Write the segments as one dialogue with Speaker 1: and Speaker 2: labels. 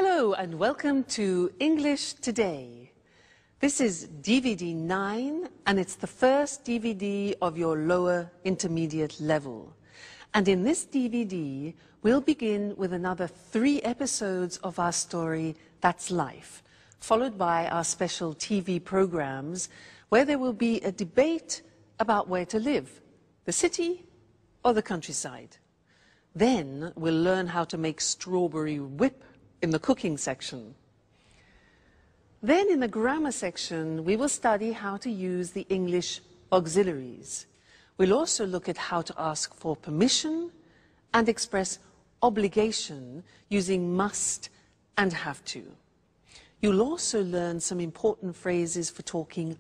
Speaker 1: Hello and welcome to English Today. This is DVD 9 and it's the first DVD of your lower intermediate level. And in this DVD, we'll begin with another 3 episodes of our story, That's Life, followed by our special TV programs where there will be a debate about where to live, the city or the countryside. Then we'll learn how to make strawberry whip in the cooking section. Then in the grammar section, we will study how to use the English auxiliaries. We'll also look at how to ask for permission and express obligation using must and have to. You'll also learn some important phrases for talking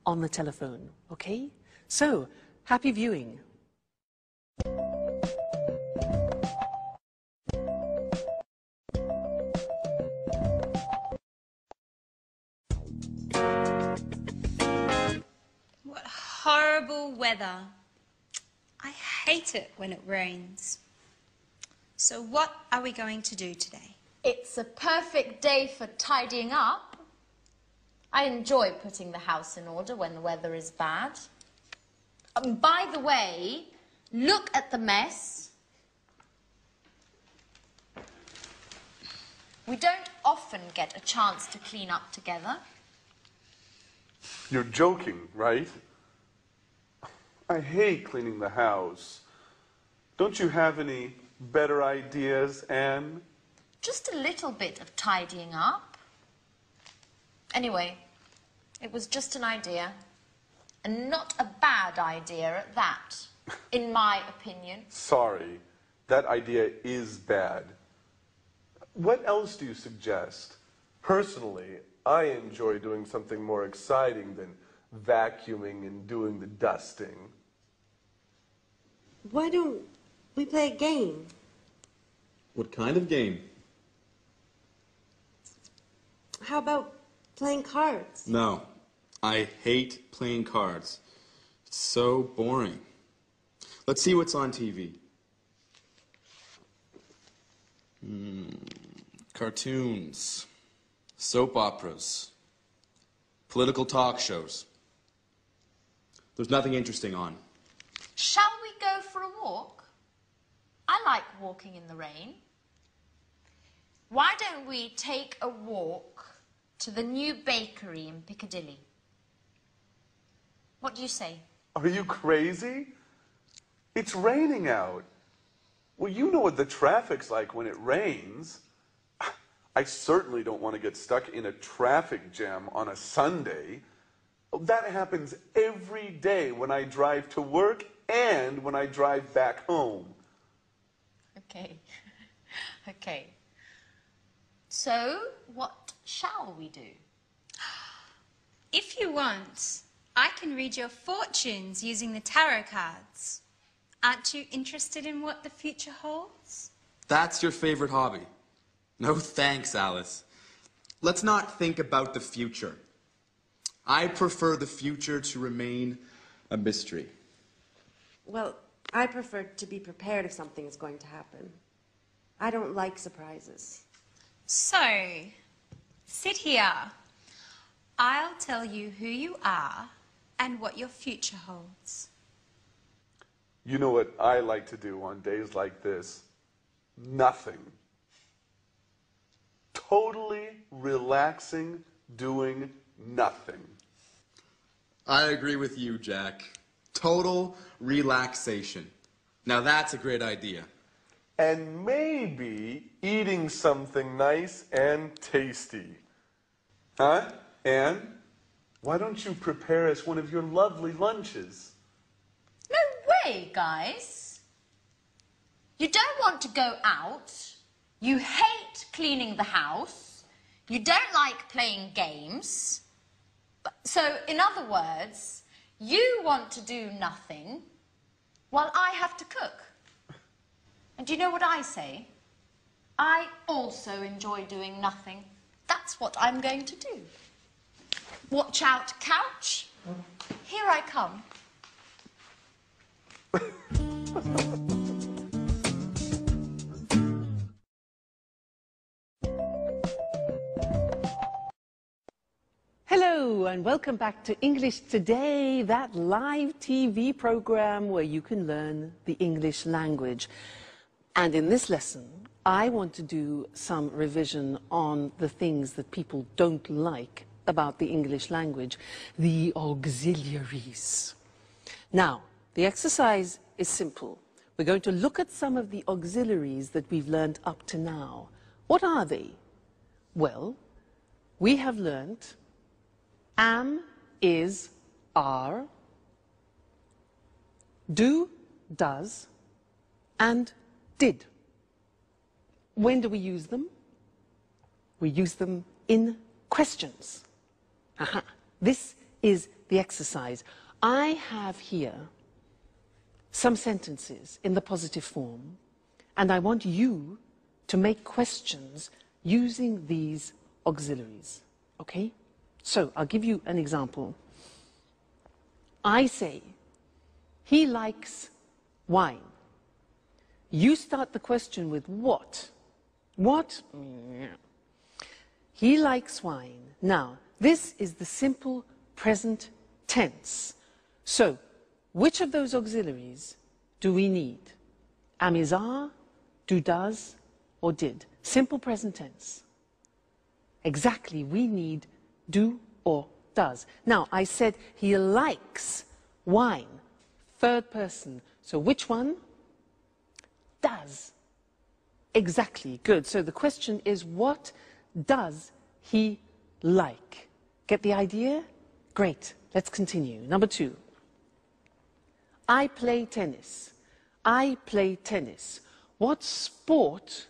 Speaker 1: on the telephone, okay? So, happy viewing.
Speaker 2: What horrible weather. I hate it when it rains. So what are we going to do today?
Speaker 3: It's a perfect day for tidying up. I enjoy putting the house in order when the weather is bad. By the way, look at the mess. We don't often get a chance to clean up together.
Speaker 4: You're joking, right? I hate cleaning the house. Don't you have any better ideas, Anne?
Speaker 3: Just a little bit of tidying up. Anyway, it was just an idea. And not a bad idea at that, in my opinion.
Speaker 4: Sorry, that idea is bad. What else do you suggest? Personally, I enjoy doing something more exciting than vacuuming and doing the dusting.
Speaker 5: Why don't we play a game?
Speaker 6: What kind of game?
Speaker 5: How about playing cards?
Speaker 6: No, I hate playing cards. It's so boring. Let's see what's on TV. Cartoons, soap operas, political talk shows. There's nothing interesting on.
Speaker 3: Shall we go for a walk? I like walking in the rain. Why don't we take a walk to the new bakery in Piccadilly? What do you say?
Speaker 4: Are you crazy? It's raining out. Well, you know what the traffic's like when it rains. I certainly don't want to get stuck in a traffic jam on a Sunday. That happens every day when I drive to work and when I drive back home.
Speaker 3: Okay. Okay. So, what shall we do?
Speaker 2: If you want, I can read your fortunes using the tarot cards. Aren't you interested in what the future holds?
Speaker 6: That's your favorite hobby. No thanks, Alice. Let's not think about the future. I prefer the future to remain a mystery.
Speaker 5: Well, I prefer to be prepared if something is going to happen. I don't like surprises.
Speaker 2: So, sit here. I'll tell you who you are and what your future holds.
Speaker 4: You know what I like to do on days like this? Nothing. Totally relaxing, doing nothing.
Speaker 6: I agree with you, Jack. Total relaxation. Now that's a great idea.
Speaker 4: And maybe eating something nice and tasty. Huh, Anne? Why don't you prepare us one of your lovely lunches?
Speaker 3: No way, guys. You don't want to go out. You hate cleaning the house. You don't like playing games. So, in other words, you want to do nothing while I have to cook. And do you know what I say? I also enjoy doing nothing. That's what I'm going to do. Watch out, couch. Here I come.
Speaker 1: Hello and welcome back to English Today, that live TV program where you can learn the English language. And in this lesson, I want to do some revision on the things that people don't like about the English language, the auxiliaries. Now, the exercise is simple. We're going to look at some of the auxiliaries that we've learned up to now. What are they? Well, we have learned am, is, are, do, does, and did. When do we use them? We use them in questions. Aha. This is the exercise. I have here some sentences in the positive form, and I want you to make questions using these auxiliaries. Okay? So, I'll give you an example. I say, he likes wine. You start the question with what? What? He likes wine. Now, this is the simple present tense. So, which of those auxiliaries do we need? Am, is, are, do, does, or did? Simple present tense. Exactly, we need do or does. Now, I said he likes wine. Third person. So which one? Does. Exactly. Good. So the question is, what does he like? Get the idea? Great. Let's continue. Number 2. I play tennis. I play tennis. What sport?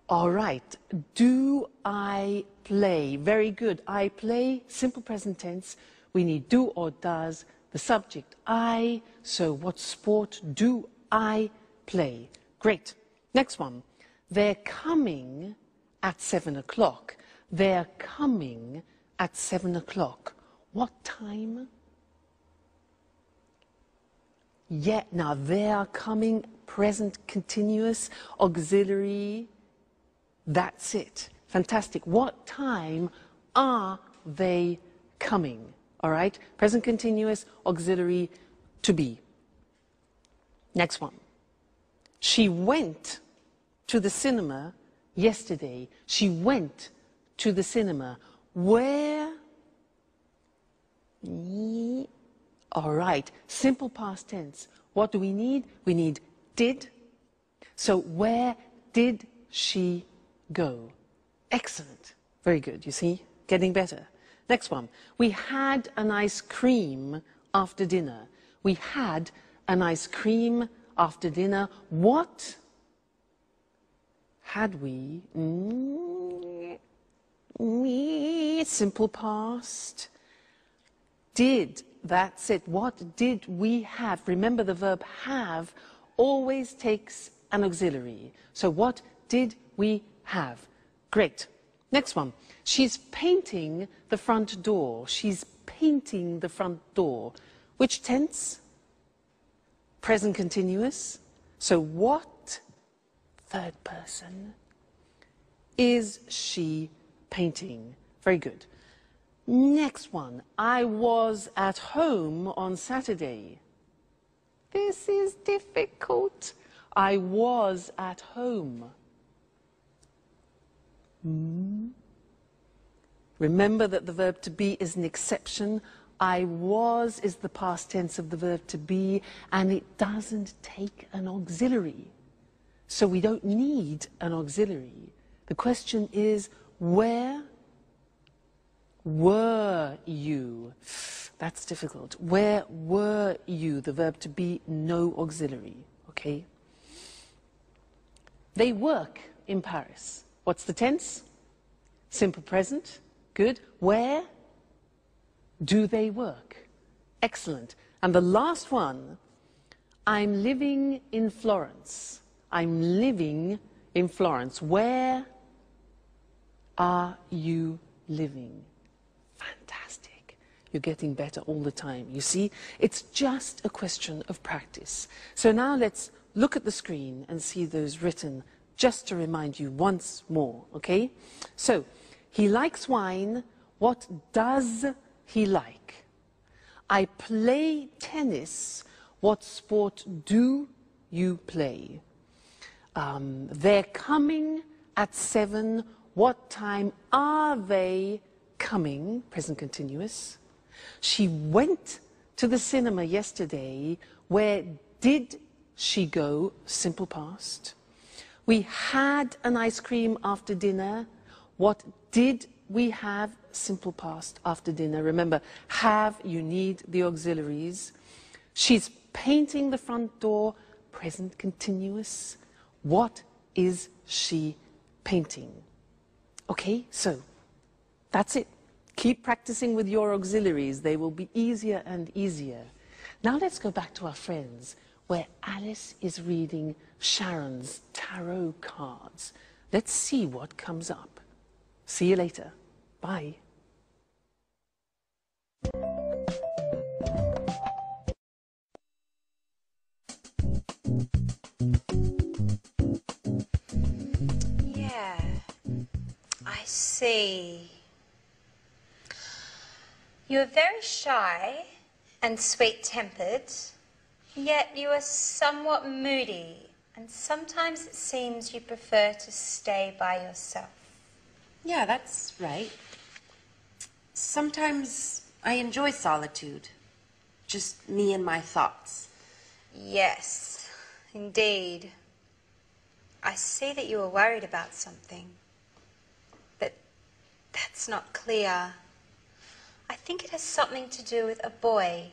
Speaker 1: All right. Do I play? Very good. I play, simple present tense. We need do or does. The subject, I. So what sport do I play? Great. Next one. They're coming at 7 o'clock. They're coming at 7 o'clock. What time? Yeah, now they are coming, present continuous, auxiliary. That's it. Fantastic. What time are they coming? All right? Present continuous, auxiliary, to be. Next one. She went to the cinema yesterday. She went to the cinema. Where? All right. Simple past tense. What do we need? We need did. So where did she go? Excellent. Very good. You see? Getting better. Next one. We had an ice cream after dinner. We had an ice cream after dinner. What had we? Simple past. Did. That's it. What did we have? Remember, the verb have always takes an auxiliary. So what did we have? Great. Next one. She's painting the front door. She's painting the front door. Which tense? Present continuous. So what, third person, is she painting? Very good. Next one. I was at home on Saturday. This is difficult. I was at home. Remember that the verb to be is an exception. I was is the past tense of the verb to be, and it doesn't take an auxiliary. So we don't need an auxiliary. The question is, where were you? That's difficult. Where were you? The verb to be, no auxiliary. Okay? They work in Paris. What's the tense? Simple present. Good. Where do they work? Excellent. And the last one, I'm living in Florence. I'm living in Florence. Where are you living? Fantastic. You're getting better all the time. You see, it's just a question of practice. So now let's look at the screen and see those written just to remind you once more, okay? So, He likes wine. What does he like? I play tennis. What sport do you play? They're coming at 7. What time are they coming? Present continuous. She went to the cinema yesterday. Where did she go? Simple past. We had an ice cream after dinner. What did we have? Simple past after dinner. Remember, have, you need the auxiliaries. She's painting the front door. Present continuous. What is she painting? Okay, so that's it. Keep practicing with your auxiliaries. They will be easier and easier. Now let's go back to our friends, where Alice is reading Sharon's tarot cards. Let's see what comes up. See you later. Bye.
Speaker 2: Yeah, I see. You are very shy and sweet-tempered, yet you are somewhat moody, and sometimes it seems you prefer to stay by yourself.
Speaker 5: Yeah, that's right. Sometimes I enjoy solitude. Just me and my thoughts.
Speaker 2: Yes, indeed. I see that you are worried about something, but that's not clear. I think it has something to do with a boy,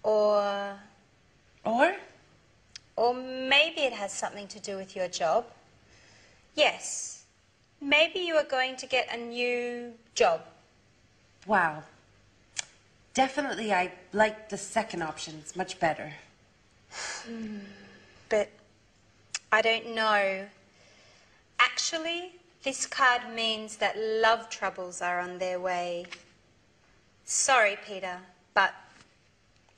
Speaker 2: or maybe it has something to do with your job. Yes, maybe you are going to get a new job.
Speaker 5: Wow. Definitely I like the second option. It's much better.
Speaker 2: But I don't know. Actually, this card means that love troubles are on their way. Sorry, Peter, but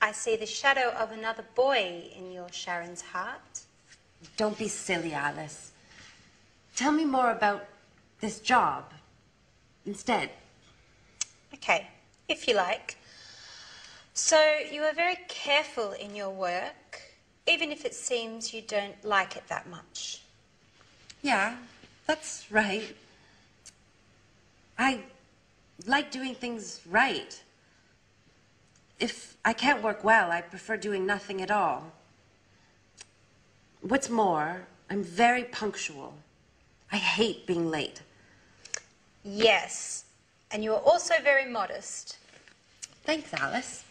Speaker 2: I see the shadow of another boy in your Sharon's heart.
Speaker 5: Don't be silly, Alice. Tell me more about this job instead.
Speaker 2: Okay, if you like. So you are very careful in your work, even if it seems you don't like it that much.
Speaker 5: Yeah, that's right. I like doing things right. If I can't work well, I prefer doing nothing at all. What's more, I'm very punctual. I hate being late.
Speaker 2: Yes, and you are also very modest.
Speaker 5: Thanks, Alice.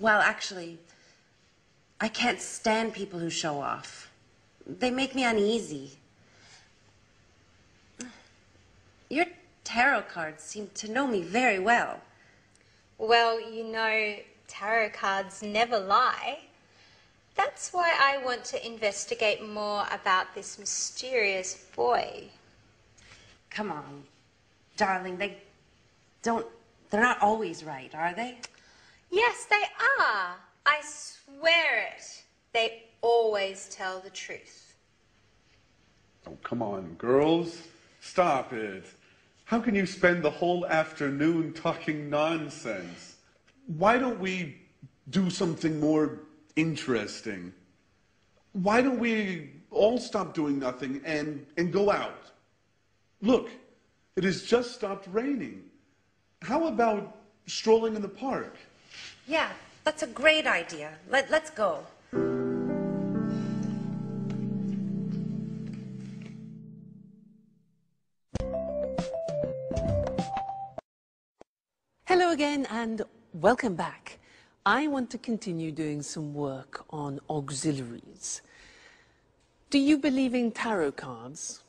Speaker 5: Well, actually, I can't stand people who show off. They make me uneasy. Your tarot cards seem to know me very well.
Speaker 2: Well, you know, tarot cards never lie. That's why I want to investigate more about this mysterious boy.
Speaker 5: Come on, darling, they're not always right, are they?
Speaker 2: Yes, they are. I swear it. They always tell the truth.
Speaker 4: Oh, come on, girls. Stop it. How can you spend the whole afternoon talking nonsense? Why don't we do something more interesting? Why don't we all stop doing nothing and go out? Look, it has just stopped raining. How about strolling in the park?
Speaker 5: Yeah, that's a great idea. Let's go.
Speaker 1: Hello again and welcome back. I want to continue doing some work on auxiliaries. Do you believe in tarot cards?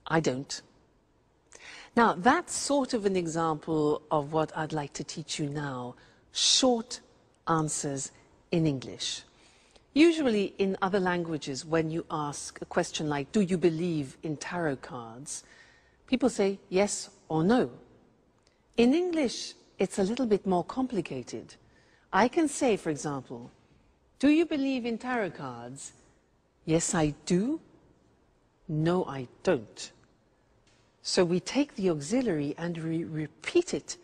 Speaker 1: I don't. Now, that's sort of an example of what I'd like to teach you now. Short answers in English. Usually in other languages, when you ask a question like, do you believe in tarot cards? People say yes or no. In English, it's a little bit more complicated. I can say, for example, do you believe in tarot cards? Yes, I do. No, I don't. So we take the auxiliary and we repeat it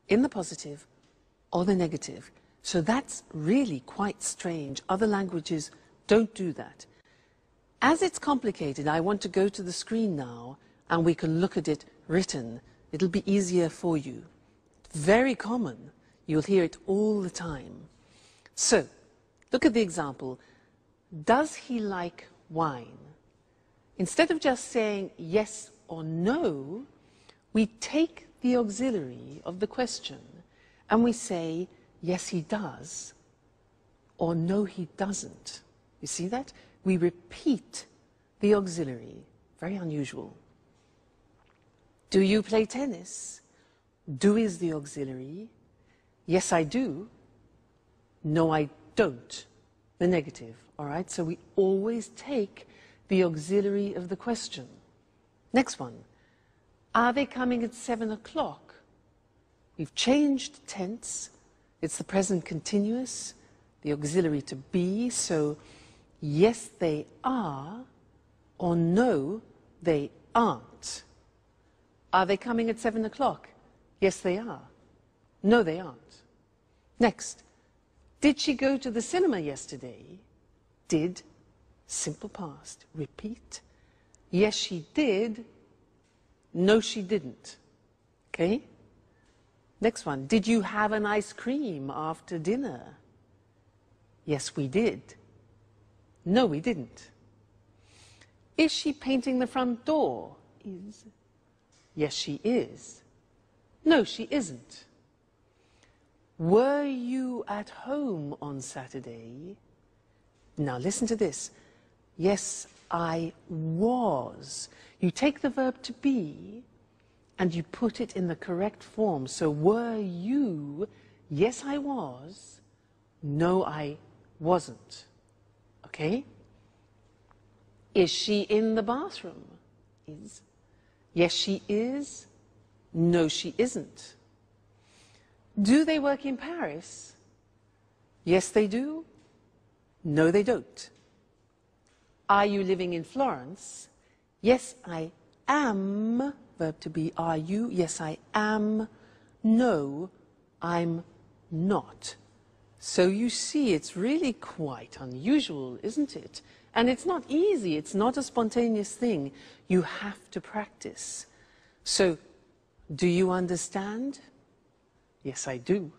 Speaker 1: in the positive or the negative. So that's really quite strange. Other languages don't do that. As it's complicated, I want to go to the screen now and we can look at it written. It'll be easier for you. Very common. You'll hear it all the time. So, look at the example. Does he like wine? Instead of just saying yes or no, we take the auxiliary of the question and we say, yes, he does, or no, he doesn't. You see that? We repeat the auxiliary. Very unusual. Do you play tennis? Do is the auxiliary. Yes, I do. No, I don't. The negative. All right? So we always take the auxiliary of the question. Next one. Are they coming at 7 o'clock? We've changed tense. It's the present continuous, the auxiliary to be. So yes, they are, or no, they aren't. Are they coming at 7 o'clock? Yes, they are. No, they aren't. Next. Did she go to the cinema yesterday? Did. Simple past. Repeat. Yes, she did. No, she didn't. Okay? Next one. Did you have an ice cream after dinner? Yes, we did. No, we didn't. Is she painting the front door? Is. Yes, she is. No, she isn't. Were you at home on Saturday? Now listen to this. Yes, I was. You take the verb to be and you put it in the correct form. So were you? Yes, I was. No, I wasn't. Okay? Is she in the bathroom? Is. Yes, she is. No, she isn't. Do they work in Paris? Yes, they do. No, they don't. Are you living in Florence? Yes, I am. Verb to be, are you? Yes, I am. No, I'm not. So you see, it's really quite unusual, isn't it? And it's not easy. It's not a spontaneous thing. You have to practice. So, do you understand? Yes, I do.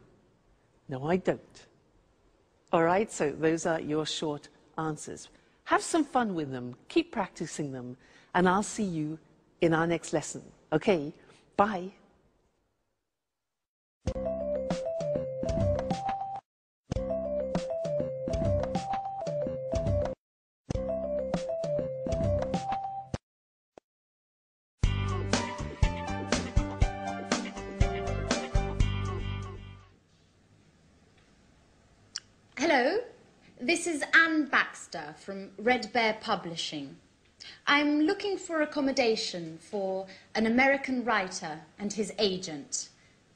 Speaker 1: No, I don't. All right, so those are your short answers. Have some fun with them. Keep practicing them. And I'll see you in our next lesson. Okay, bye.
Speaker 3: Hello, this is Anne Baxter from Red Bear Publishing. I'm looking for accommodation for an American writer and his agent.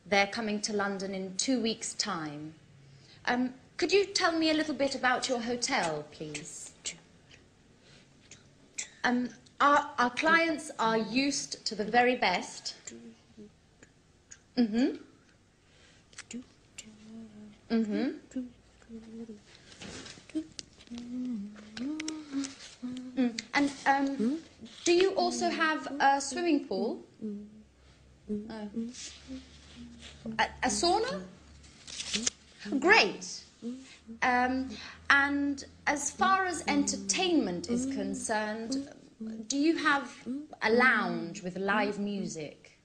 Speaker 3: They're coming to London in 2 weeks' time. Could you tell me a little bit about your hotel, please? Our clients are used to the very best. Mm-hmm. Mm-hmm. And do you also have a swimming pool? A sauna? Great. And as far as entertainment is concerned, do you have a lounge with live music?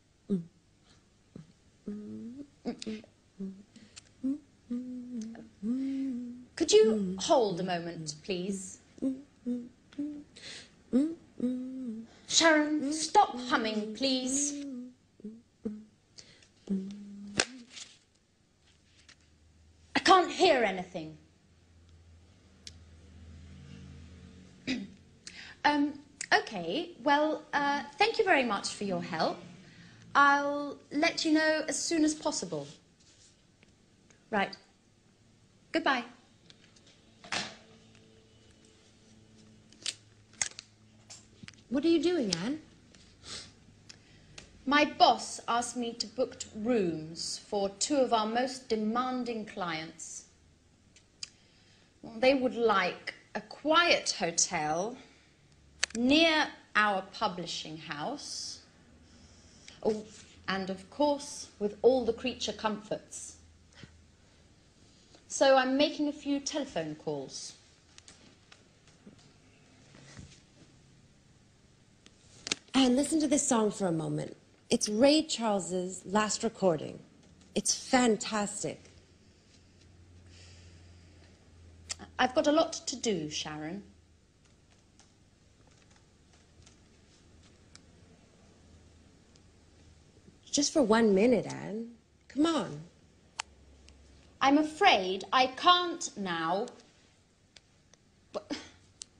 Speaker 3: Could you hold a moment, please? Sharon, stop humming, please. I can't hear anything. Okay, well, thank you very much for your help. I'll let you know as soon as possible. Right. Goodbye.
Speaker 5: What are you doing, Anne?
Speaker 3: My boss asked me to book rooms for 2 of our most demanding clients. Well, they would like a quiet hotel near our publishing house. Oh, and of course, with all the creature comforts. So I'm making a few telephone calls.
Speaker 5: And listen to this song for a moment. It's Ray Charles's last recording. It's fantastic.
Speaker 3: I've got a lot to do, Sharon.
Speaker 5: Just for 1 minute, Anne. Come on.
Speaker 3: I'm afraid I can't now. But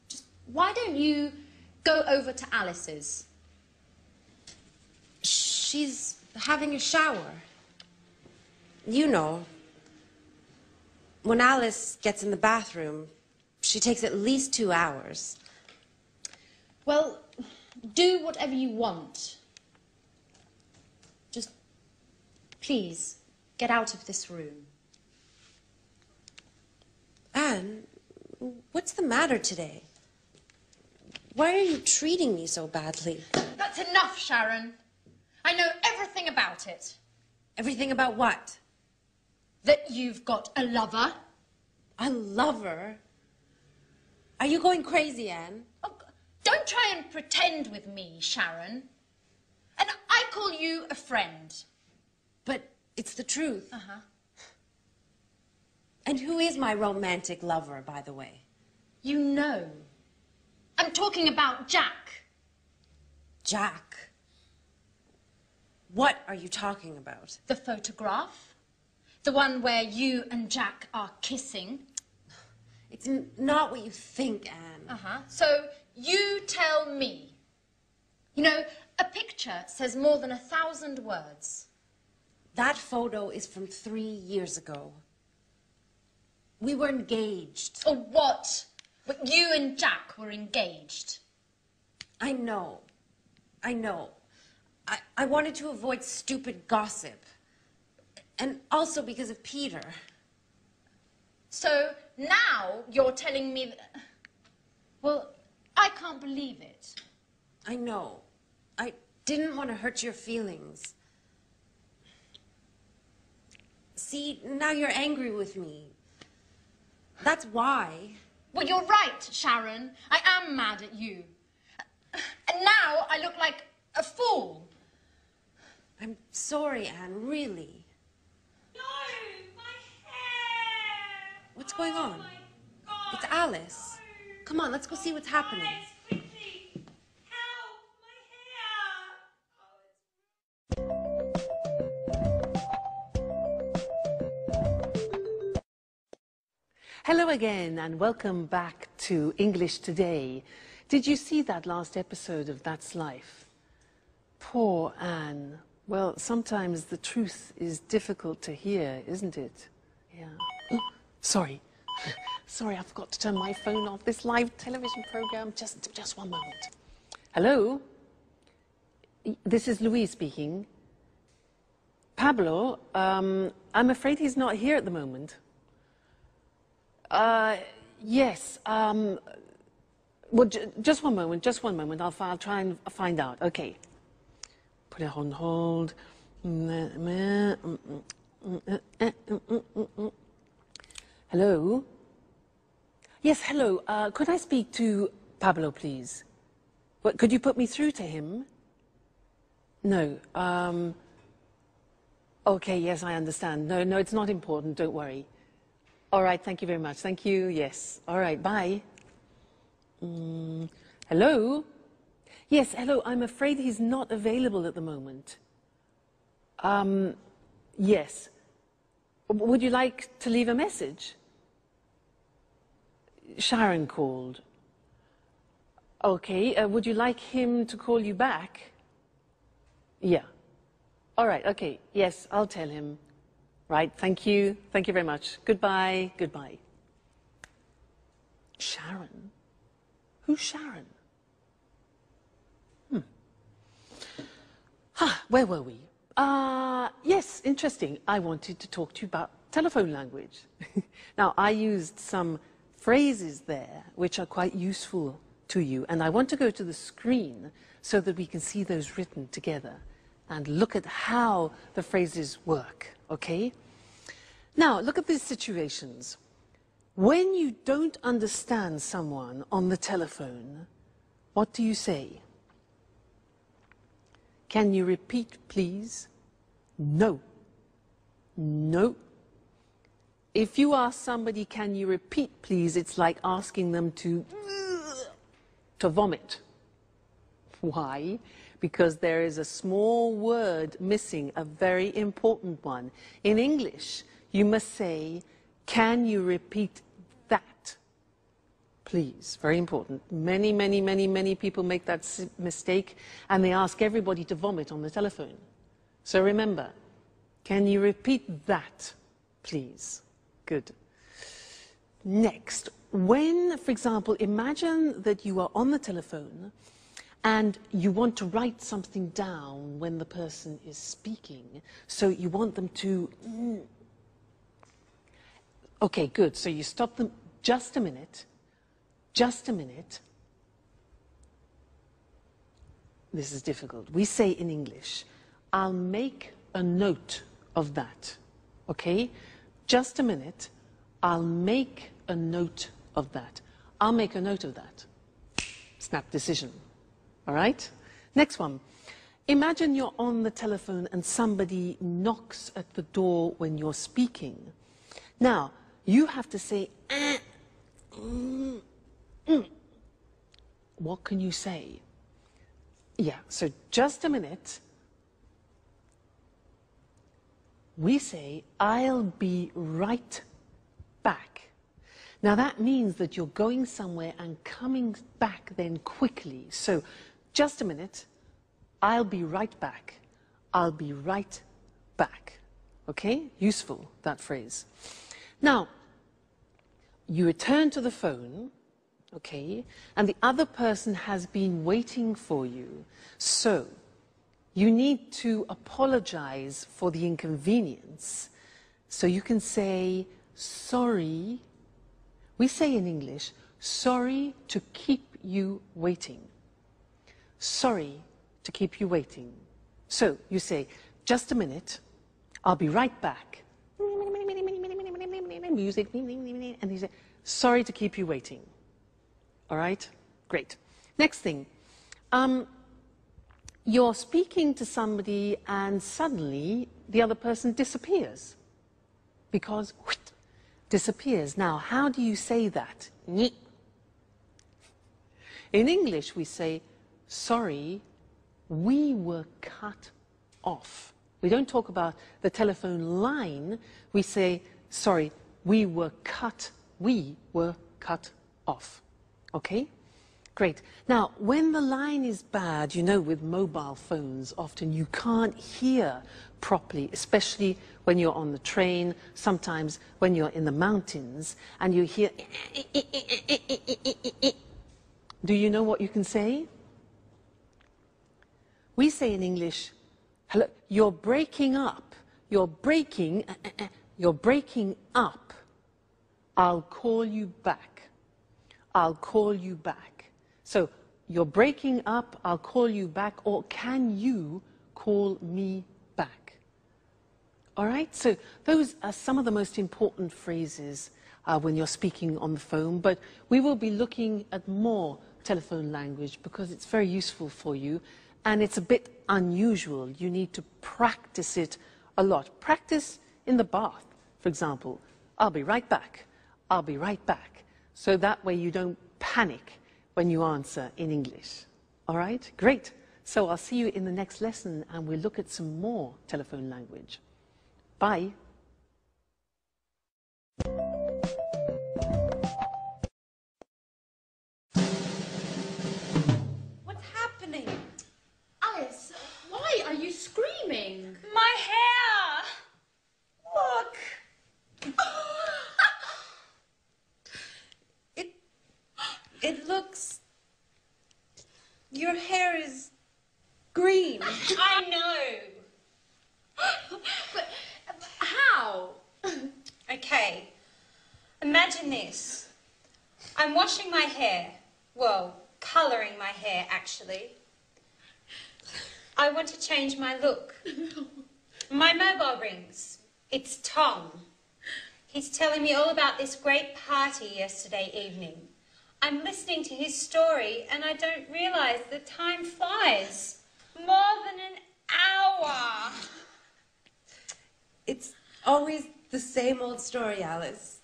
Speaker 3: just, why don't you go over to Alice's?
Speaker 5: She's having a shower. You know, when Alice gets in the bathroom, she takes at least 2 hours.
Speaker 3: Well, do whatever you want. Just, please, get out of this room.
Speaker 5: Anne, what's the matter today? Why are you treating me so badly?
Speaker 3: That's enough, Sharon. I know everything about it.
Speaker 5: Everything about what?
Speaker 3: That you've got a lover.
Speaker 5: A lover? Are you going crazy, Anne?
Speaker 3: Oh, don't try and pretend with me, Sharon. And I call you a friend.
Speaker 5: But it's the truth.
Speaker 3: Uh-huh.
Speaker 5: And who is my romantic lover, by the way?
Speaker 3: You know. I'm talking about Jack.
Speaker 5: Jack? What are you talking about?
Speaker 3: The photograph. The one where you and Jack are kissing.
Speaker 5: It's not what you think, Anne.
Speaker 3: Uh-huh. So you tell me. You know, a picture says more than 1,000 words.
Speaker 5: That photo is from 3 years ago. We were engaged.
Speaker 3: Or what? But you and Jack were engaged.
Speaker 5: I know. I know. I wanted to avoid stupid gossip. And also because of Peter.
Speaker 3: So now you're telling me that... Well, I can't believe it.
Speaker 5: I know. I didn't want to hurt your feelings. See, now you're angry with me. That's why.
Speaker 3: Well, you're right, Sharon. I am mad at you. And now I look like a fool.
Speaker 5: I'm sorry, Anne, really.
Speaker 7: No, my hair!
Speaker 5: What's going on?
Speaker 7: Oh my God,
Speaker 5: It's Alice.
Speaker 7: no.
Speaker 5: Come on, let's go see what's happening.
Speaker 7: Alice, quickly! Help! My hair!
Speaker 1: Hello again and welcome back to English Today. Did you see that last episode of That's Life? Poor Anne. Well, sometimes the truth is difficult to hear, isn't it? Yeah. Oh, sorry. Sorry, I forgot to turn my phone off. This live television program. Just one moment. Hello? This is Louise speaking. Pablo, I'm afraid he's not here at the moment. Yes. Well, just one moment. I'll try and find out. Okay. Put it on hold. Hello? Yes, hello. Could I speak to Pablo, please? What, could you put me through to him? No. Okay, yes, I understand. No, it's not important. Don't worry. All right, thank you very much. Thank you, yes. All right, bye. Hello? Yes, hello. I'm afraid he's not available at the moment. Yes. Would you like to leave a message? Sharon called. Okay, would you like him to call you back? Yeah. All right, okay. Yes, I'll tell him. Right, thank you. Thank you very much. Goodbye. Goodbye. Sharon? Who's Sharon? Where were we? Yes, interesting. I wanted to talk to you about telephone language. Now, I used some phrases there which are quite useful to you, and I want to go to the screen so that we can see those written together and look at how the phrases work, okay? Now, look at these situations. When you don't understand someone on the telephone, what do you say? Can you repeat, please? No. No. If you ask somebody, can you repeat, please, it's like asking them to vomit. Why? Because there is a small word missing, a very important one. In English, you must say, can you repeat that, please? Very important. Many people make that mistake, and they ask everybody to vomit on the telephone. So remember, can you repeat that, please? Good. Next, when, for example, imagine that you are on the telephone and you want to write something down when the person is speaking. So you want them to... Okay, good. So you stop them. Just a minute. Just a minute. This is difficult. We say in English, I'll make a note of that. Okay? Just a minute. I'll make a note of that. I'll make a note of that. Snap decision. All right? Next one. Imagine you're on the telephone and somebody knocks at the door when you're speaking. Now, you have to say, What can you say? Yeah, so just a minute. We say, I'll be right back. Now that means that you're going somewhere and coming back then quickly. So just a minute, I'll be right back. I'll be right back. Okay? Useful, that phrase. Now, you return to the phone, okay, and the other person has been waiting for you. So you need to apologize for the inconvenience. So you can say, sorry. We say in English, sorry to keep you waiting. Sorry to keep you waiting. So you say, just a minute, I'll be right back. Music, and you say, sorry to keep you waiting. All right? Great. Next thing. You're speaking to somebody and suddenly the other person disappears. Because, disappears. Now, how do you say that? In English, we say, sorry, we were cut off. We don't talk about the telephone line. We say, sorry, we were cut off. Okay? Great. Now, when the line is bad, you know, with mobile phones, often you can't hear properly, especially when you're on the train, sometimes when you're in the mountains, and you hear... Do you know what you can say? We say in English, hello, you're breaking up. You're breaking up. I'll call you back. I'll call you back. So, you're breaking up, I'll call you back, or can you call me back? All right, so those are some of the most important phrases when you're speaking on the phone, but we will be looking at more telephone language because it's very useful for you, and it's a bit unusual. You need to practice it a lot. Practice in the bath, for example. I'll be right back. I'll be right back. So that way you don't panic when you answer in English. All right? Great. So I'll see you in the next lesson and we'll look at some more telephone language. Bye.
Speaker 5: What's happening?
Speaker 3: Alice, why are you screaming?
Speaker 7: My hair!
Speaker 5: Look! It looks... Your hair is green.
Speaker 7: I know.
Speaker 2: imagine this. I'm washing my hair. Well, colouring my hair, actually. I want to change my look. My mobile rings. It's Tom. He's telling me all about this great party yesterday evening. I'm listening to his story and I don't realise the time flies. More than an hour.
Speaker 5: It's always the same old story, Alice.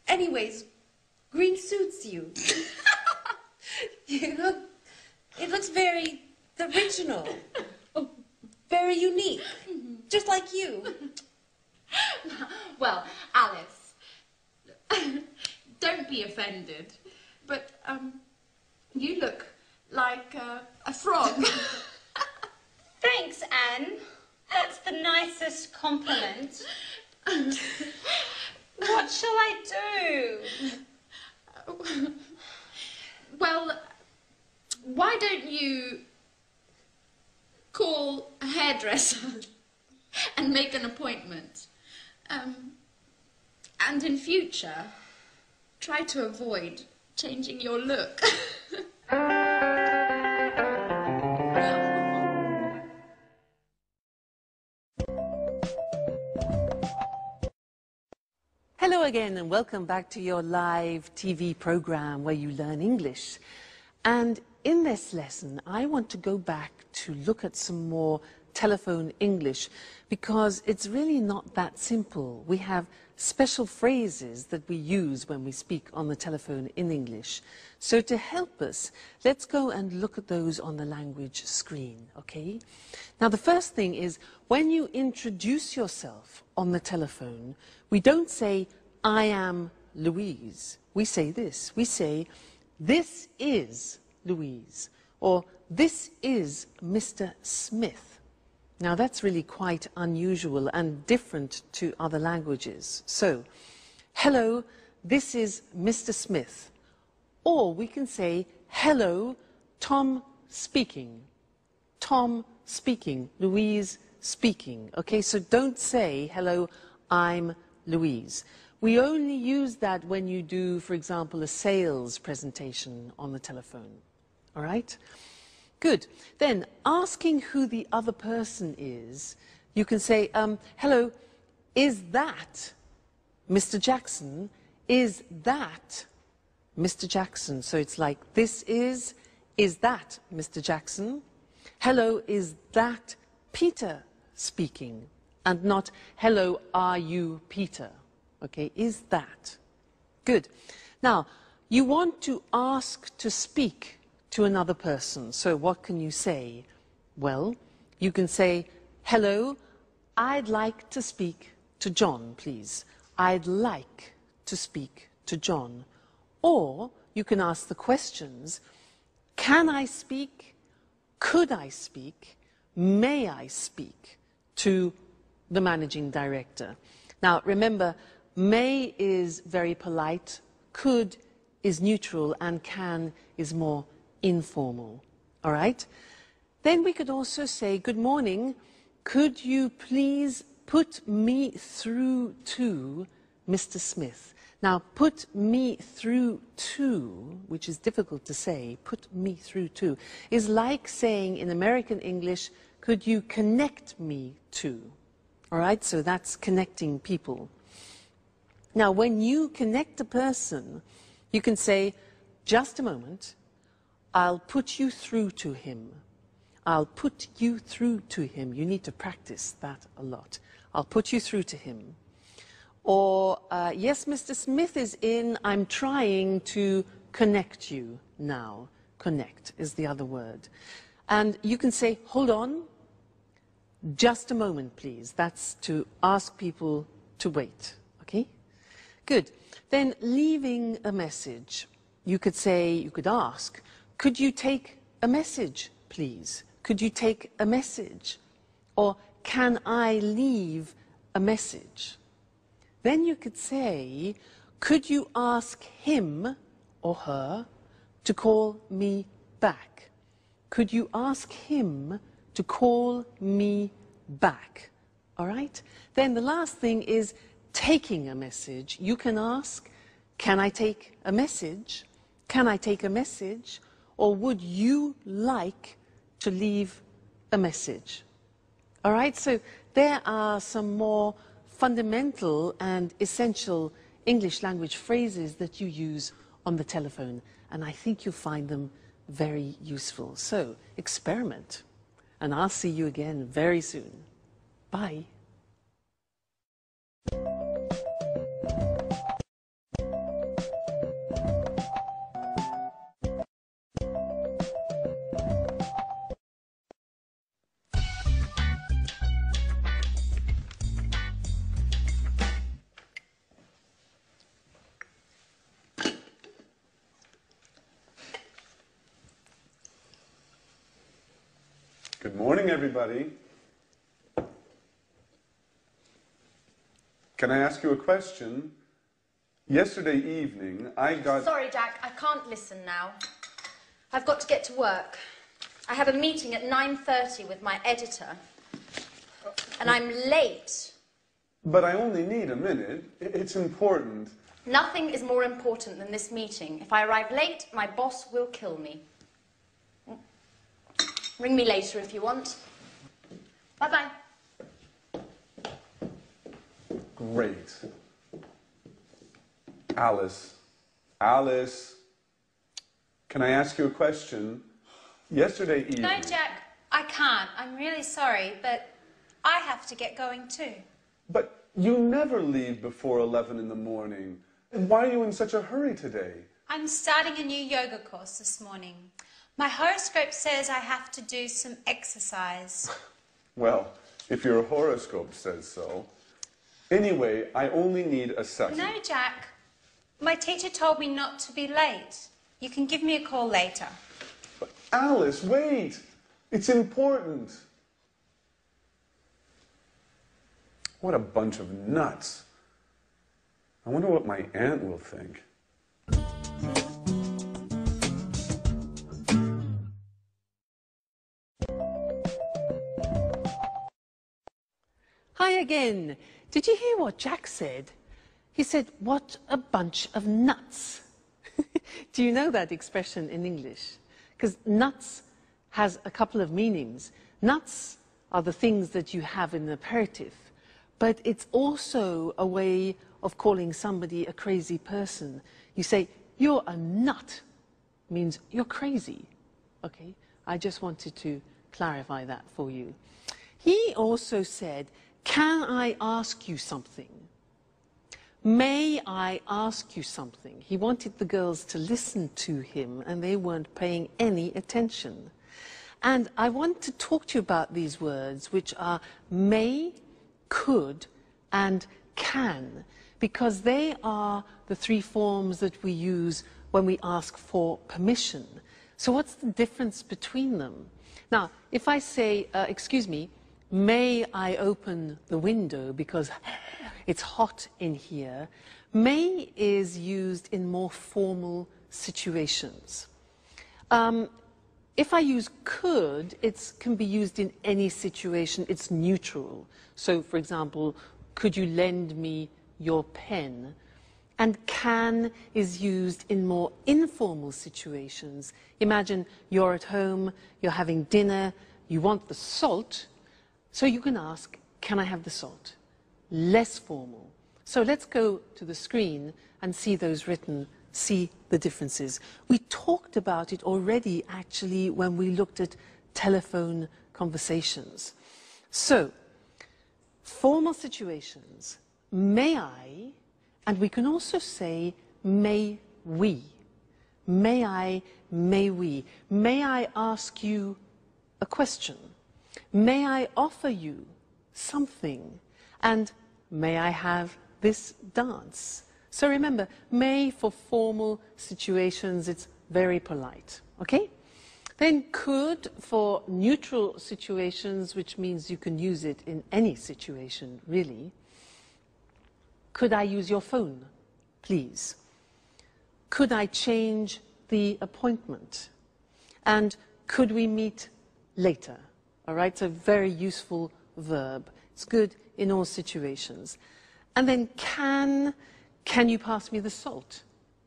Speaker 5: Anyways, green suits you. It looks very original. Very unique. Just like you.
Speaker 3: Well, Alice, don't be offended, but you look like a frog.
Speaker 2: Thanks, Anne. That's the nicest compliment. What shall I do?
Speaker 3: Well, why don't you call a hairdresser and make an appointment? And in future, try to avoid changing your look.
Speaker 1: Hello again and welcome back to your live TV program where you learn English. And in this lesson, I want to go back to look at some more telephone English because it's really not that simple. We have special phrases that we use when we speak on the telephone in English. So to help us, let's go and look at those on the language screen, okay? Now the first thing is when you introduce yourself on the telephone, we don't say, I am Louise. We say this. We say, this is Louise, or this is Mr. Smith. Now that's really quite unusual and different to other languages. So, hello, this is Mr. Smith. Or we can say, hello, Tom speaking. Tom speaking, Louise speaking. Okay, so don't say, hello, I'm Louise. We only use that when you do, for example, a sales presentation on the telephone. All right? Good. Then, asking who the other person is, you can say, hello, is that Mr. Jackson? Is that Mr. Jackson? So it's like, this is that Mr. Jackson? Hello, is that Peter speaking? And not, hello, are you Peter? Okay, is that? Good. Now, you want to ask to speak to another person. So what can you say? Well, you can say, hello, I'd like to speak to John, please. I'd like to speak to John. Or you can ask the questions, can I speak? Could I speak? May I speak to the managing director? Now, remember, may is very polite, could is neutral, and can is more informal. All right? Then we could also say, good morning, could you please put me through to Mr. Smith? Now, put me through to, which is difficult to say, put me through to, is like saying in American English, could you connect me to? All right? So that's connecting people. Now, when you connect a person, you can say, just a moment, I'll put you through to him. I'll put you through to him. You need to practice that a lot. I'll put you through to him. Or, yes, Mr. Smith is in. I'm trying to connect you now. Connect is the other word. And you can say, hold on, just a moment, please. That's to ask people to wait, okay? Good. Then leaving a message, you could say, you could ask, could you take a message, please? Could you take a message? Or can I leave a message? Then you could say, could you ask him or her to call me back? Could you ask him to call me back? All right? Then the last thing is taking a message, you can ask, can I take a message? Can I take a message? Or would you like to leave a message? All right, so there are some more fundamental and essential English language phrases that you use on the telephone, and I think you'll find them very useful. So experiment, and I'll see you again very soon. Bye.
Speaker 4: Good morning, everybody. Can I ask you a question? Yesterday evening, I got...
Speaker 3: Sorry, Jack, I can't listen now. I've got to get to work. I have a meeting at 9:30 with my editor, and I'm late.
Speaker 4: But I only need a minute. It's important.
Speaker 3: Nothing is more important than this meeting. If I arrive late, my boss will kill me. Ring me later if you want. Bye-bye.
Speaker 4: Great. Alice. Alice. Can I ask you a question? Yesterday evening...
Speaker 2: No, Jack, I can't. I'm really sorry, but I have to get going too.
Speaker 4: But you never leave before 11 in the morning. And why are you in such a hurry today?
Speaker 2: I'm starting a new yoga course this morning. My horoscope says I have to do some exercise.
Speaker 4: Well, if your horoscope says so. Anyway, I only need a second.
Speaker 2: No, Jack. My teacher told me not to be late. You can give me a call later.
Speaker 4: But Alice, wait. It's important. What a bunch of nuts. I wonder what my aunt will think.
Speaker 1: Hi again. Did you hear what Jack said? He said, what a bunch of nuts. Do you know that expression in English? Because nuts has a couple of meanings. Nuts are the things that you have in an aperitif, but it's also a way of calling somebody a crazy person. You say, you're a nut, means you're crazy. Okay, I just wanted to clarify that for you. He also said, can I ask you something? May I ask you something? He wanted the girls to listen to him, and they weren't paying any attention. And I want to talk to you about these words, which are may, could, and can, because they are the three forms that we use when we ask for permission. So what's the difference between them? Now, if I say, excuse me, may I open the window because it's hot in here, may is used in more formal situations. If I use could, it can be used in any situation. It's neutral. So, for example, could you lend me your pen? And can is used in more informal situations. Imagine you're at home, you're having dinner, you want the salt, so you can ask, can I have the salt? Less formal. So let's go to the screen and see those written, see the differences. We talked about it already, actually, when we looked at telephone conversations. So, formal situations, may I, and we can also say, may we. May I, may we. May I ask you a question? May I offer you something? And may I have this dance? So remember, may for formal situations, it's very polite, okay? Then could for neutral situations, which means you can use it in any situation, really. Could I use your phone, please? Could I change the appointment? And could we meet later? All right, so very useful verb. It's good in all situations. And then can you pass me the salt?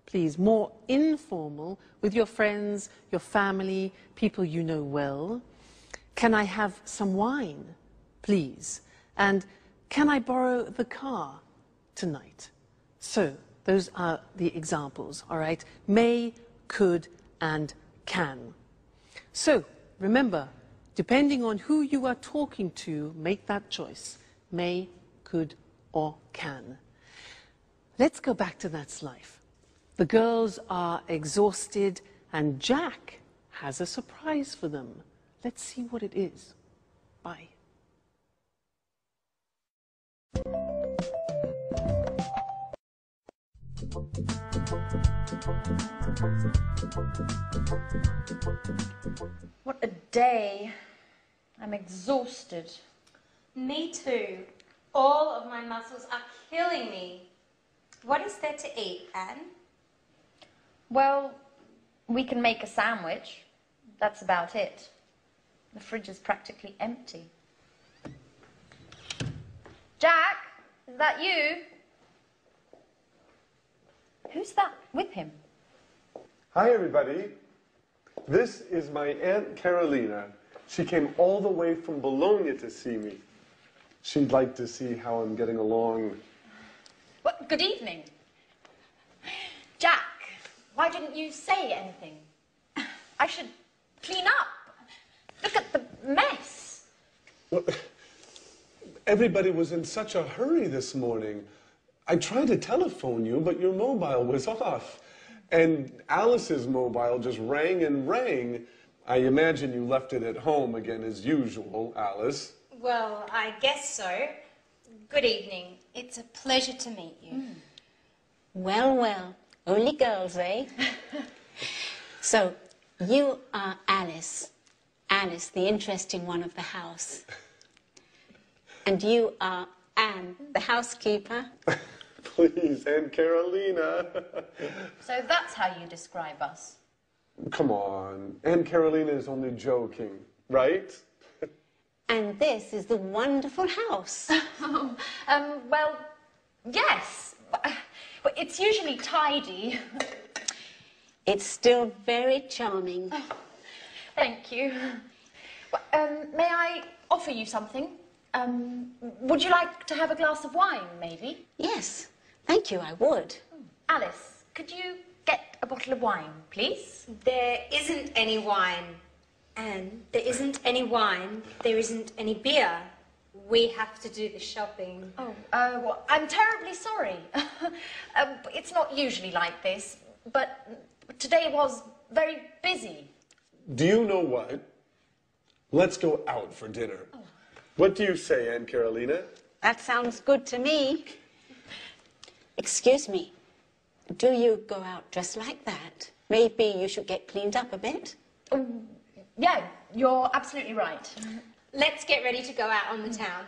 Speaker 1: Please, more informal with your friends, your family, people you know well. Can I have some wine, please? And can I borrow the car tonight? So, those are the examples, all right? May, could, and can. So, remember, depending on who you are talking to, make that choice. May, could, or can. Let's go back to That's Life. The girls are exhausted, and Jack has a surprise for them. Let's see what it is. Bye.
Speaker 3: What a day. I'm exhausted.
Speaker 2: Me too. All of my muscles are killing me. What is there to eat, Anne?
Speaker 3: Well, we can make a sandwich. That's about it. The fridge is practically empty. Jack, is that you? Who's that with him?
Speaker 8: Hi, everybody. This is my Aunt Carolina. She came all the way from Bologna to see me. She'd like to see how I'm getting along.
Speaker 3: Well, good evening. Jack, why didn't you say anything? I should clean up. Look at the mess.
Speaker 8: Well, everybody was in such a hurry this morning. I tried to telephone you, but your mobile was off. And Alice's mobile just rang and rang. I imagine you left it at home again as usual, Alice.
Speaker 2: Well, I guess so. Good evening. It's a pleasure to meet you.
Speaker 9: Well, well, only girls, eh? So, you are Alice. Alice, the interesting one of the house. And you are Anne, the housekeeper.
Speaker 8: Please, Aunt Carolina.
Speaker 3: So that's how you describe us.
Speaker 8: Come on. Aunt Carolina is only joking, right?
Speaker 9: And this is the wonderful house.
Speaker 3: Well, yes. But it's usually tidy.
Speaker 9: It's still very charming.
Speaker 3: Thank you. May I offer you something? Would you like to have a glass of wine, maybe?
Speaker 9: Yes, thank you, I would.
Speaker 3: Alice, could you get a bottle of wine, please?
Speaker 2: There isn't any wine. And there isn't any wine. There isn't any beer. We have to do the shopping.
Speaker 3: Oh, well, I'm terribly sorry. It's not usually like this, but today was very busy.
Speaker 8: Do you know what? Let's go out for dinner. Oh. What do you say, Aunt Carolina?
Speaker 9: That sounds good to me. Excuse me, do you go out dressed like that? Maybe you should get cleaned up a bit?
Speaker 3: Yeah, you're absolutely right.
Speaker 2: Let's get ready to go out on the town.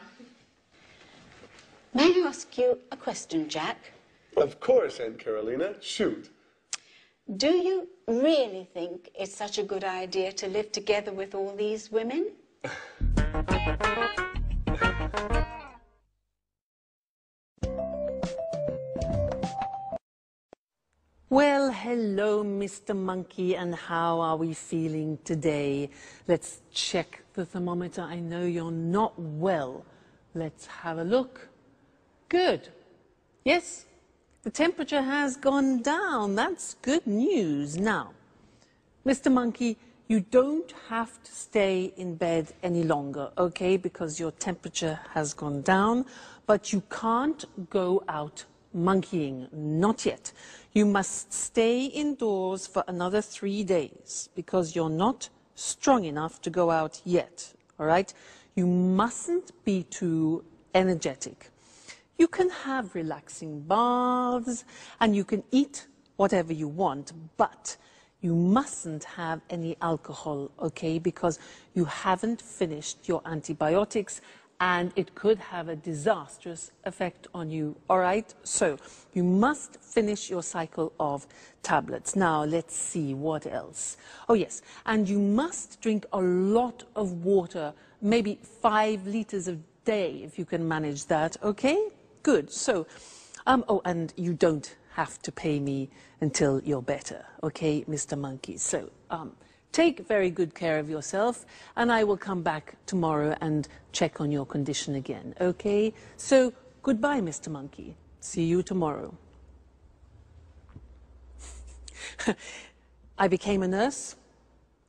Speaker 9: May I ask you a question, Jack?
Speaker 8: Of course, Aunt Carolina. Shoot.
Speaker 9: Do you really think it's such a good idea to live together with all these women?
Speaker 1: Well, hello, Mr. Monkey, and how are we feeling today? Let's check the thermometer. I know you're not well. Let's have a look. Good. Yes, the temperature has gone down. That's good news. Now, Mr. Monkey, you don't have to stay in bed any longer, okay, because your temperature has gone down, but you can't go out monkeying, not yet. You must stay indoors for another 3 days because you're not strong enough to go out yet, all right? You mustn't be too energetic. You can have relaxing baths and you can eat whatever you want, but you mustn't have any alcohol, okay, because you haven't finished your antibiotics and it could have a disastrous effect on you, all right? So you must finish your cycle of tablets. Now, let's see what else. Oh, yes, and you must drink a lot of water, maybe 5 liters a day, if you can manage that, okay? Good. So, oh, and you don't have to pay me until you're better, okay, Mr. Monkey? So, take very good care of yourself, and I will come back tomorrow and check on your condition again, okay? So, goodbye, Mr. Monkey. See you tomorrow. I became a nurse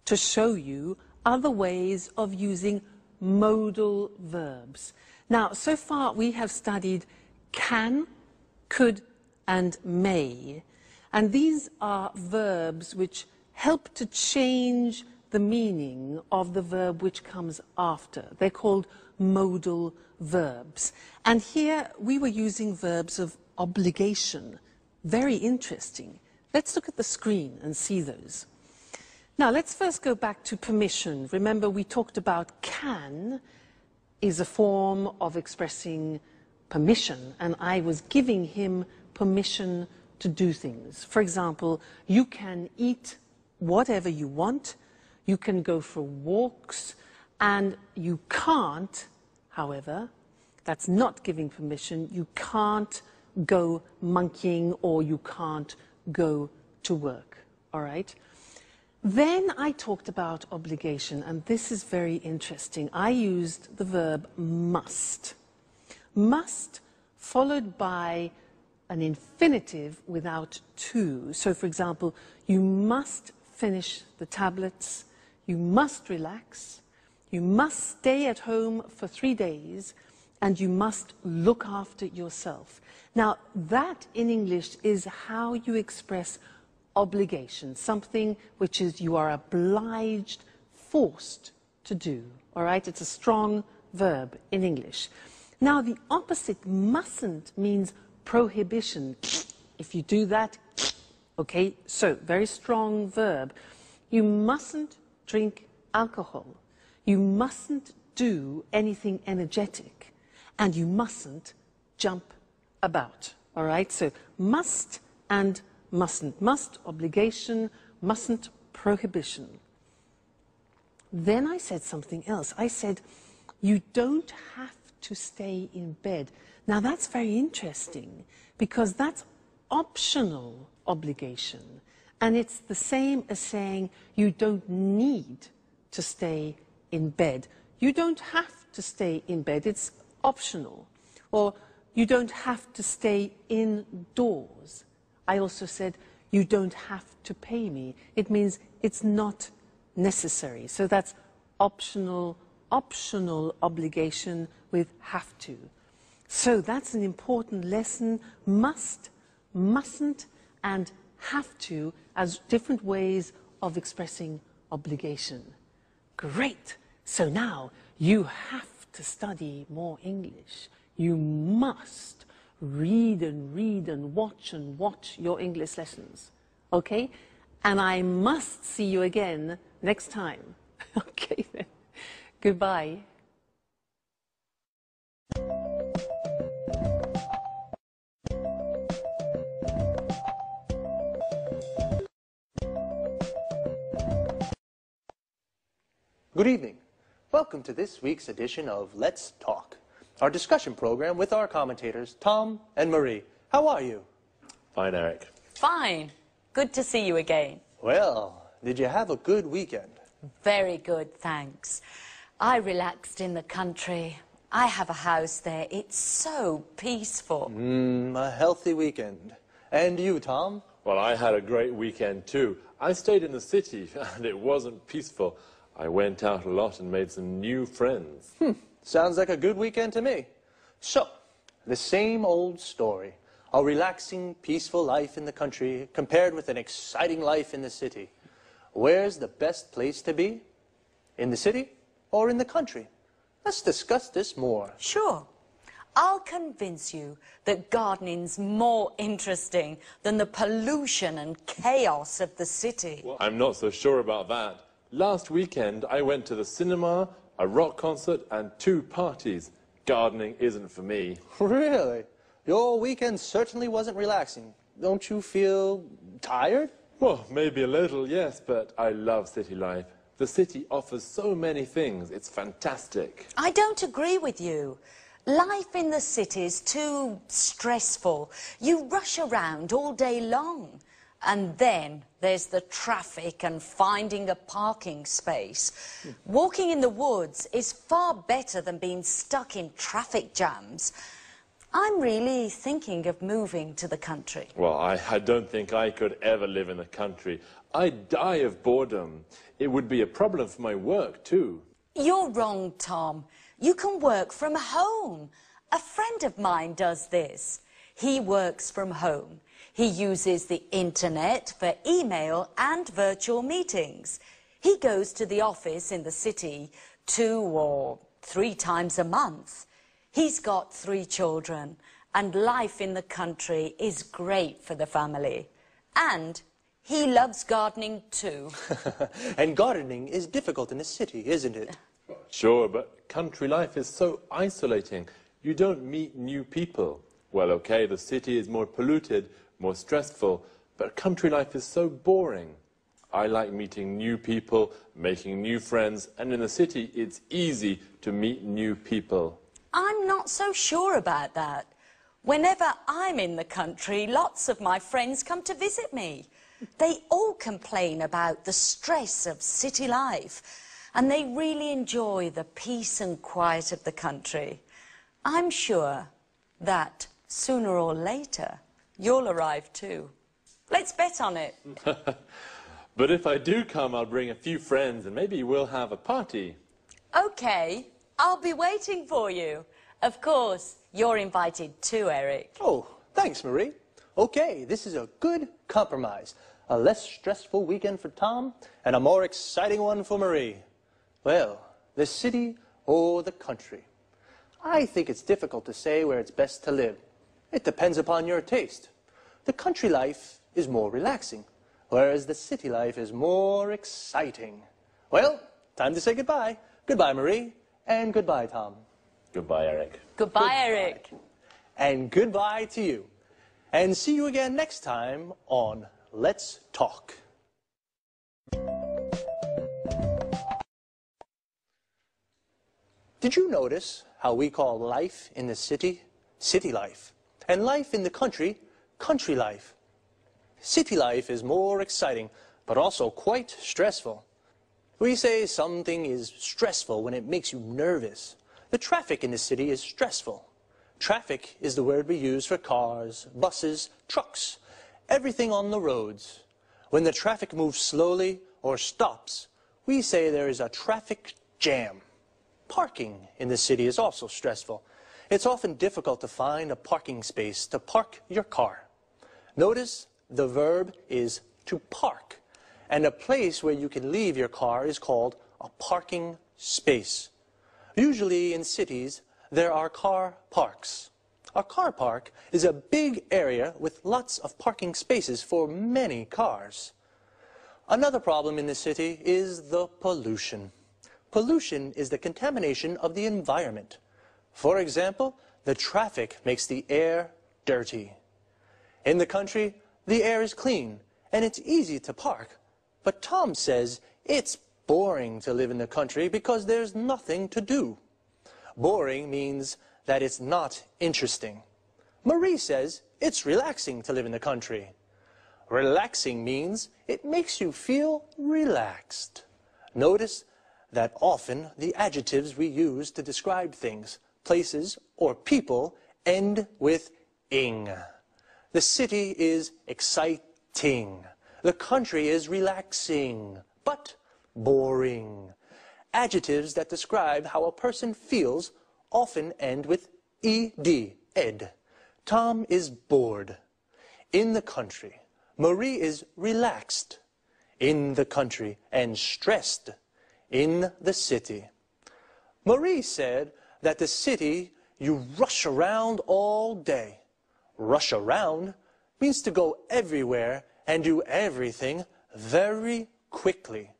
Speaker 1: to show you other ways of using modal verbs. Now, so far we have studied can, could, and may. And these are verbs which help to change the meaning of the verb which comes after. They're called modal verbs. And here we were using verbs of obligation. Very interesting. Let's look at the screen and see those. Now, let's first go back to permission. Remember, we talked about can is a form of expressing permission, and I was giving him permission to do things. For example, you can eat whatever you want, you can go for walks, and you can't, however, that's not giving permission, you can't go monkeying or you can't go to work, all right? Then I talked about obligation, and this is very interesting. I used the verb must. Must followed by an infinitive without to. So, for example, you must finish the tablets, you must relax, you must stay at home for 3 days, and you must look after yourself. Now, that in English is how you express obligation, something which is you are obliged, forced to do, all right? It's a strong verb in English. Now, the opposite, mustn't, means prohibition. If you do that, okay, so very strong verb. You mustn't drink alcohol. You mustn't do anything energetic. And you mustn't jump about, all right? So must and mustn't. Must, obligation, mustn't, prohibition. Then I said something else. I said, you don't have to stay in bed. Now that's very interesting because that's optional obligation. And it's the same as saying you don't need to stay in bed. You don't have to stay in bed. It's optional. Or you don't have to stay indoors. I also said, you don't have to pay me. It means it's not necessary. So that's optional obligation with have to. So that's an important lesson. Must, mustn't, and have to as different ways of expressing obligation. Great. So now you have to study more English. You must read and watch your English lessons, okay? And I must see you again next time. Okay then, goodbye.
Speaker 10: Good evening. Welcome to this week's edition of Let's Talk, our discussion program with our commentators, Tom and Marie. How are you?
Speaker 11: Fine, Eric.
Speaker 12: Fine. Good to see you again.
Speaker 10: Well, did you have a good weekend?
Speaker 12: Very good, thanks. I relaxed in the country. I have a house there. It's so peaceful.
Speaker 10: A healthy weekend. And you, Tom?
Speaker 11: Well, I had a great weekend too. I stayed in the city and it wasn't peaceful. I went out a lot and made some new friends.
Speaker 10: Sounds like a good weekend to me. So, the same old story. A relaxing, peaceful life in the country compared with an exciting life in the city. Where's the best place to be? In the city or in the country? Let's discuss this more.
Speaker 12: Sure. I'll convince you that gardening's more interesting than the pollution and chaos of the city.
Speaker 11: Well, I'm not so sure about that. Last weekend, I went to the cinema, a rock concert, and 2 parties. Gardening isn't for me.
Speaker 10: Really? Your weekend certainly wasn't relaxing. Don't you feel tired?
Speaker 11: Well, maybe a little, yes, but I love city life. The city offers so many things. It's fantastic.
Speaker 12: I don't agree with you. Life in the city is too stressful. You rush around all day long. And then there's the traffic and finding a parking space. Walking in the woods is far better than being stuck in traffic jams. I'm really thinking of moving to the country.
Speaker 11: Well, I don't think I could ever live in the country. I'd die of boredom. It would be a problem for my work, too.
Speaker 12: You're wrong, Tom. You can work from home. A friend of mine does this. He works from home. He uses the internet for email and virtual meetings. He goes to the office in the city 2 or 3 times a month. He's got 3 children, and life in the country is great for the family. And he loves gardening too.
Speaker 10: And gardening is difficult in the city, isn't it?
Speaker 11: Sure, but country life is so isolating. You don't meet new people. Well, okay, the city is more polluted, more stressful, but country life is so boring. I like meeting new people, making new friends, and in the city it's easy to meet new people.
Speaker 12: I'm not so sure about that. Whenever I'm in the country, lots of my friends come to visit me. They all complain about the stress of city life, and they really enjoy the peace and quiet of the country. I'm sure that sooner or later you'll arrive too. Let's bet on it.
Speaker 11: But if I do come, I'll bring a few friends and maybe we'll have a party.
Speaker 12: Okay, I'll be waiting for you. Of course, you're invited too, Eric.
Speaker 10: Oh, thanks, Marie. Okay, this is a good compromise. A less stressful weekend for Tom and a more exciting one for Marie. Well, the city or the country? I think it's difficult to say where it's best to live. It depends upon your taste. The country life is more relaxing, whereas the city life is more exciting. Well, time to say goodbye. Goodbye, Marie, and goodbye, Tom.
Speaker 11: Goodbye, Eric.
Speaker 12: Goodbye, Eric.
Speaker 10: And goodbye to you. And see you again next time on Let's Talk. Did you notice how we call life in the city, city life, and life in the country, country life? City life is more exciting, but also quite stressful. We say something is stressful when it makes you nervous. The traffic in the city is stressful. Traffic is the word we use for cars, buses, trucks, everything on the roads. When the traffic moves slowly or stops, we say there is a traffic jam. Parking in the city is also stressful. It's often difficult to find a parking space to park your car. Notice the verb is to park, and a place where you can leave your car is called a parking space. Usually in cities, there are car parks. A car park is a big area with lots of parking spaces for many cars. Another problem in the city is the pollution. Pollution is the contamination of the environment. For example, the traffic makes the air dirty. In the country, the air is clean and it's easy to park. But Tom says it's boring to live in the country because there's nothing to do. Boring means that it's not interesting. Marie says it's relaxing to live in the country. Relaxing means it makes you feel relaxed. Notice that often the adjectives we use to describe things, places, or people end with ing. The city is exciting. The country is relaxing, but boring. Adjectives that describe how a person feels often end with ed, ed. Tom is bored. In the country. Marie is relaxed. In the country. And stressed. In the city. Marie said that the city, you rush around all day. Rush around means to go everywhere and do everything very quickly.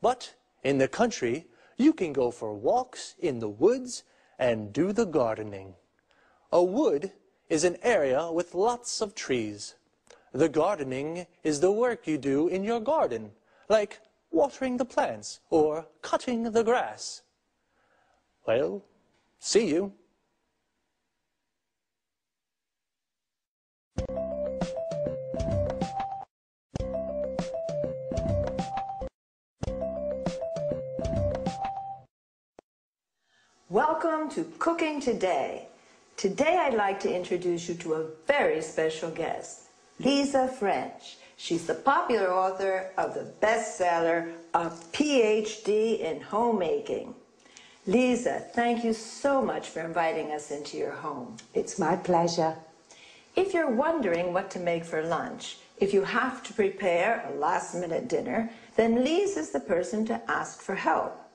Speaker 10: But in the country, you can go for walks in the woods and do the gardening. A wood is an area with lots of trees. The gardening is the work you do in your garden, like watering the plants or cutting the grass. Well, see you.
Speaker 13: Welcome to Cooking Today. Today I'd like to introduce you to a very special guest, Lisa French. She's the popular author of the bestseller, A PhD in Homemaking. Lisa, thank you so much for inviting us into your home.
Speaker 14: It's my pleasure.
Speaker 13: If you're wondering what to make for lunch, if you have to prepare a last-minute dinner, then Lisa's the person to ask for help.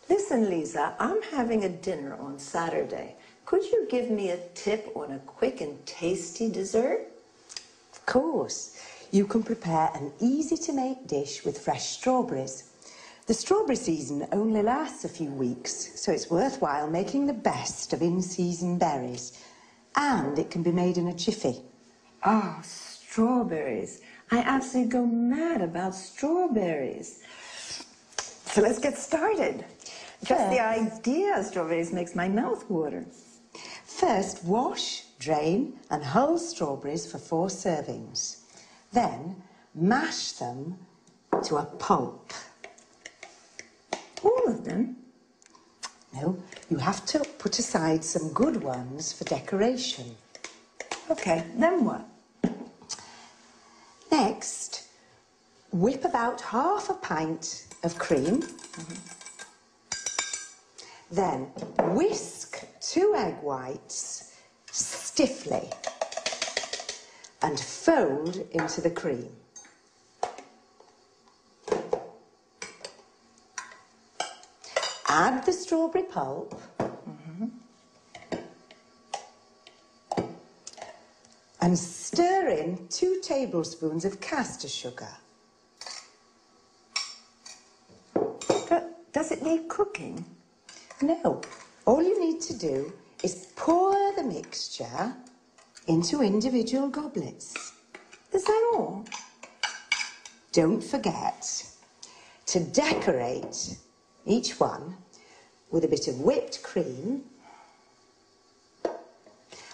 Speaker 13: Listen, Lisa, I'm having a dinner on Saturday. Could you give me a tip on a quick and tasty dessert?
Speaker 14: Of course. You can prepare an easy-to-make dish with fresh strawberries. The strawberry season only lasts a few weeks, so it's worthwhile making the best of in-season berries. And it can be made in a jiffy.
Speaker 13: Oh, strawberries. I absolutely go mad about strawberries. So let's get started. Just the idea of strawberries makes my mouth water.
Speaker 14: First, wash, drain, and hull strawberries for 4 servings. Then, mash them to a pulp.
Speaker 13: All of them?
Speaker 14: No, you have to put aside some good ones for decoration.
Speaker 13: Okay, then what?
Speaker 14: Next, whip about half a pint of cream. Then whisk 2 egg whites stiffly and fold into the cream. Add the strawberry pulp and stir in 2 tablespoons of caster sugar.
Speaker 13: Does it need cooking?
Speaker 14: No. All you need to do is pour the mixture into individual goblets.
Speaker 13: Is that all?
Speaker 14: Don't forget to decorate each one with a bit of whipped cream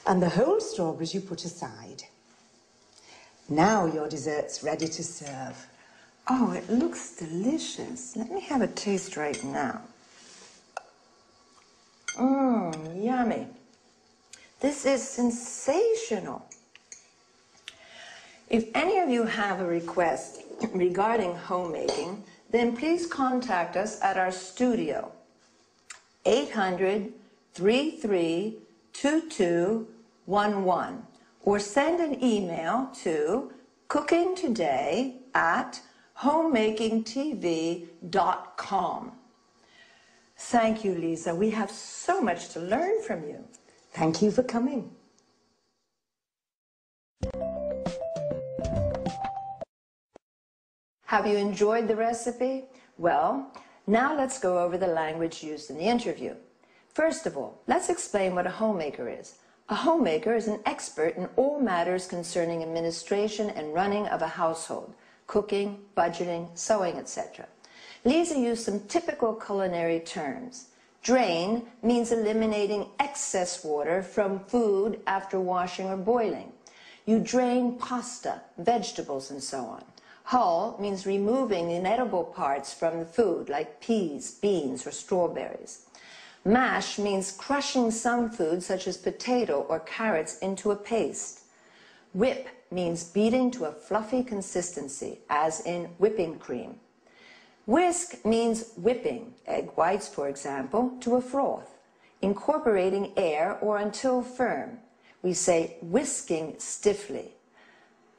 Speaker 14: and the whole strawberries you put aside. Now your dessert's ready to serve.
Speaker 13: Oh, it looks delicious. Let me have a taste right now. Yummy. This is sensational. If any of you have a request regarding homemaking, then please contact us at our studio, 800-332211, or send an email to cookingtoday@homemakingtv.com. Thank you, Lisa. We have so much to learn from you.
Speaker 14: Thank you for coming.
Speaker 13: Have you enjoyed the recipe? Well, now let's go over the language used in the interview. First of all, let's explain what a homemaker is. A homemaker is an expert in all matters concerning administration and running of a household, cooking, budgeting, sewing, etc. Lisa used some typical culinary terms. Drain means eliminating excess water from food after washing or boiling. You drain pasta, vegetables, and so on. Hull means removing the inedible parts from the food, like peas, beans, or strawberries. Mash means crushing some food, such as potato or carrots, into a paste. Whip means beating to a fluffy consistency, as in whipping cream. Whisk means whipping, egg whites, for example, to a froth, incorporating air or until firm. We say whisking stiffly.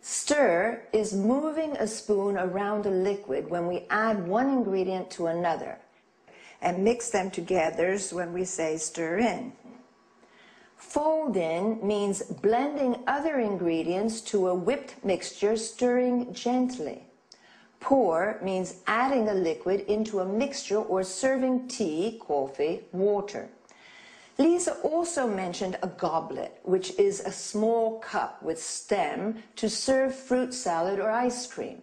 Speaker 13: Stir is moving a spoon around a liquid when we add one ingredient to another, and mix them together when we say stir in. Fold in means blending other ingredients to a whipped mixture, stirring gently. Pour means adding a liquid into a mixture or serving tea, coffee, water. Lisa also mentioned a goblet, which is a small cup with stem to serve fruit salad or ice cream.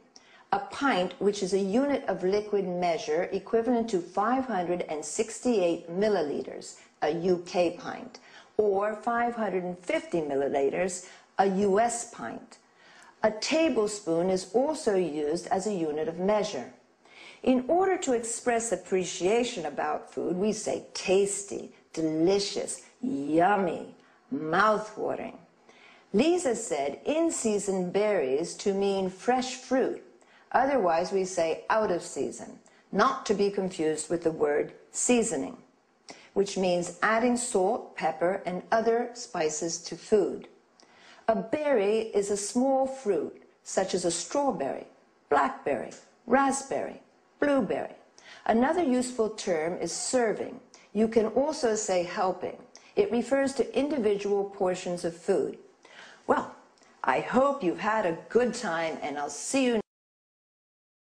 Speaker 13: A pint, which is a unit of liquid measure equivalent to 568 milliliters, a UK pint, or 550 milliliters, a US pint. A tablespoon is also used as a unit of measure. In order to express appreciation about food, we say tasty, delicious, yummy, mouth-watering. Lisa said in-season berries to mean fresh fruit. Otherwise, we say out of season, not to be confused with the word seasoning, which means adding salt, pepper, and other spices to food. A berry is a small fruit, such as a strawberry, blackberry, raspberry, blueberry. Another useful term is serving. You can also say helping. It refers to individual portions of food. Well, I hope you've had a good time, and I'll see you